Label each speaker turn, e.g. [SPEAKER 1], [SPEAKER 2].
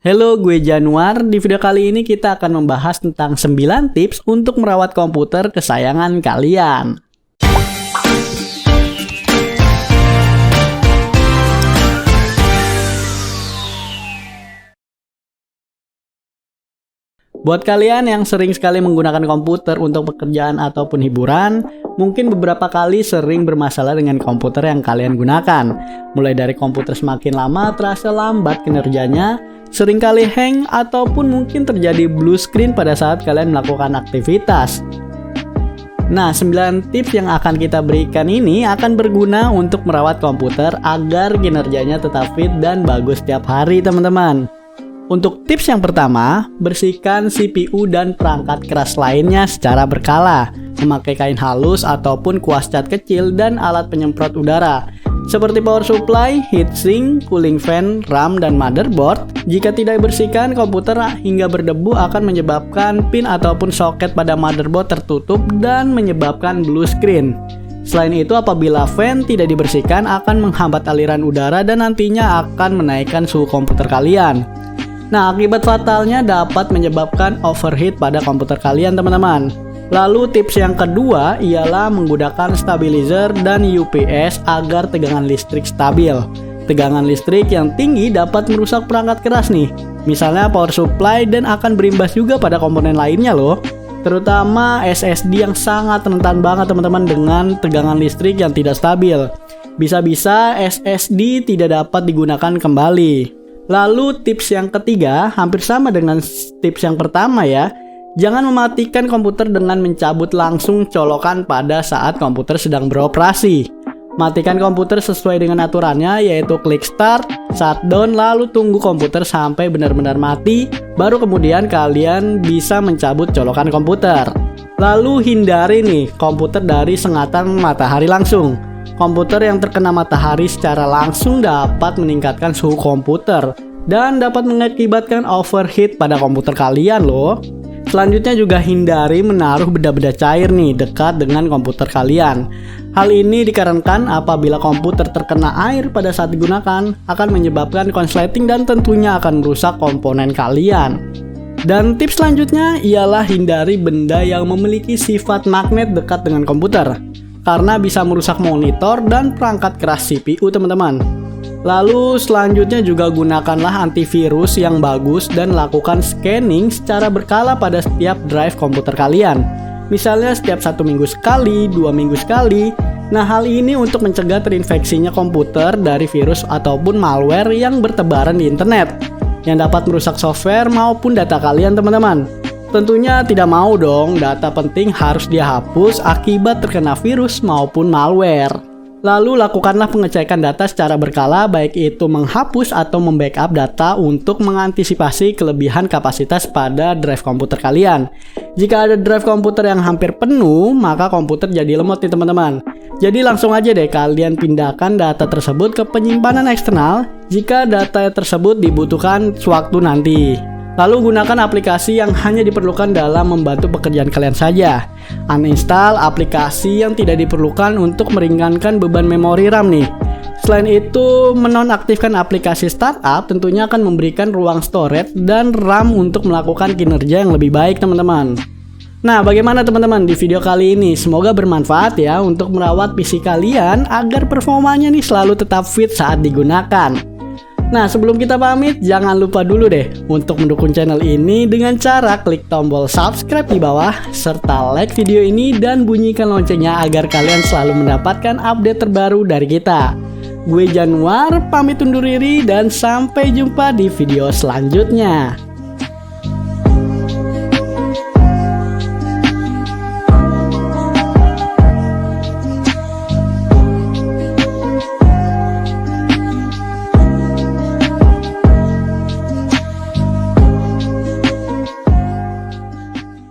[SPEAKER 1] Halo, gue Januar. Di video kali ini kita akan membahas tentang 9 tips untuk merawat komputer kesayangan kalian. Buat kalian yang sering sekali menggunakan komputer untuk pekerjaan ataupun hiburan, mungkin beberapa kali sering bermasalah dengan komputer yang kalian gunakan. Mulai dari komputer semakin lama terasa lambat kinerjanya, seringkali hang, ataupun mungkin terjadi blue screen pada saat kalian melakukan aktivitas. Nah, 9 tips yang akan kita berikan ini akan berguna untuk merawat komputer agar kinerjanya tetap fit dan bagus setiap hari, teman-teman. Untuk tips yang pertama, bersihkan CPU dan perangkat keras lainnya secara berkala, memakai kain halus ataupun kuas cat kecil dan alat penyemprot udara, seperti power supply, heatsink, cooling fan, RAM, dan motherboard. Jika tidak dibersihkan, komputer hingga berdebu akan menyebabkan pin ataupun soket pada motherboard tertutup dan menyebabkan blue screen. Selain itu, apabila fan tidak dibersihkan akan menghambat aliran udara dan nantinya akan menaikkan suhu komputer kalian. Nah, akibat fatalnya dapat menyebabkan overheat pada komputer kalian, teman-teman. Lalu tips yang kedua ialah menggunakan stabilizer dan UPS agar tegangan listrik stabil. Tegangan listrik yang tinggi dapat merusak perangkat keras nih, misalnya power supply, dan akan berimbas juga pada komponen lainnya loh. Terutama SSD yang sangat rentan banget, teman-teman, dengan tegangan listrik yang tidak stabil. Bisa-bisa SSD tidak dapat digunakan kembali. Lalu tips yang ketiga hampir sama dengan tips yang pertama ya. Jangan mematikan komputer dengan mencabut langsung colokan pada saat komputer sedang beroperasi. Matikan komputer sesuai dengan aturannya, yaitu klik start, shutdown, lalu tunggu komputer sampai benar-benar mati, baru kemudian kalian bisa mencabut colokan komputer. Lalu hindari nih komputer dari sengatan matahari langsung. Komputer yang terkena matahari secara langsung dapat meningkatkan suhu komputer dan dapat mengakibatkan overheat pada komputer kalian loh. Selanjutnya juga hindari menaruh benda-benda cair nih dekat dengan komputer kalian. Hal ini dikarenakan apabila komputer terkena air pada saat digunakan akan menyebabkan konsleting dan tentunya akan merusak komponen kalian. Dan tips selanjutnya ialah hindari benda yang memiliki sifat magnet dekat dengan komputer, karena bisa merusak monitor dan perangkat keras CPU, teman-teman. Lalu selanjutnya juga gunakanlah antivirus yang bagus dan lakukan scanning secara berkala pada setiap drive komputer kalian. Misalnya setiap 1 minggu sekali, 2 minggu sekali. Nah, hal ini untuk mencegah terinfeksinya komputer dari virus ataupun malware yang bertebaran di internet, yang dapat merusak software maupun data kalian, teman-teman. Tentunya tidak mau dong data penting harus dihapus akibat terkena virus maupun malware. Lalu lakukanlah pengecekan data secara berkala, baik itu menghapus atau membackup data untuk mengantisipasi kelebihan kapasitas pada drive komputer kalian. Jika ada drive komputer yang hampir penuh, maka komputer jadi lemot nih, teman-teman. Jadi langsung aja deh kalian pindahkan data tersebut ke penyimpanan eksternal jika data tersebut dibutuhkan sewaktu nanti. Lalu gunakan aplikasi yang hanya diperlukan dalam membantu pekerjaan kalian saja. Uninstall aplikasi yang tidak diperlukan untuk meringankan beban memori RAM nih. Selain itu, menonaktifkan aplikasi startup tentunya akan memberikan ruang storage dan RAM untuk melakukan kinerja yang lebih baik, teman-teman. Nah, bagaimana teman-teman di video kali ini? Semoga bermanfaat ya untuk merawat PC kalian agar performanya nih selalu tetap fit saat digunakan. Nah, sebelum kita pamit, jangan lupa dulu deh untuk mendukung channel ini dengan cara klik tombol subscribe di bawah, serta like video ini dan bunyikan loncengnya agar kalian selalu mendapatkan update terbaru dari kita. Gue Januar, pamit undur diri dan sampai jumpa di video selanjutnya.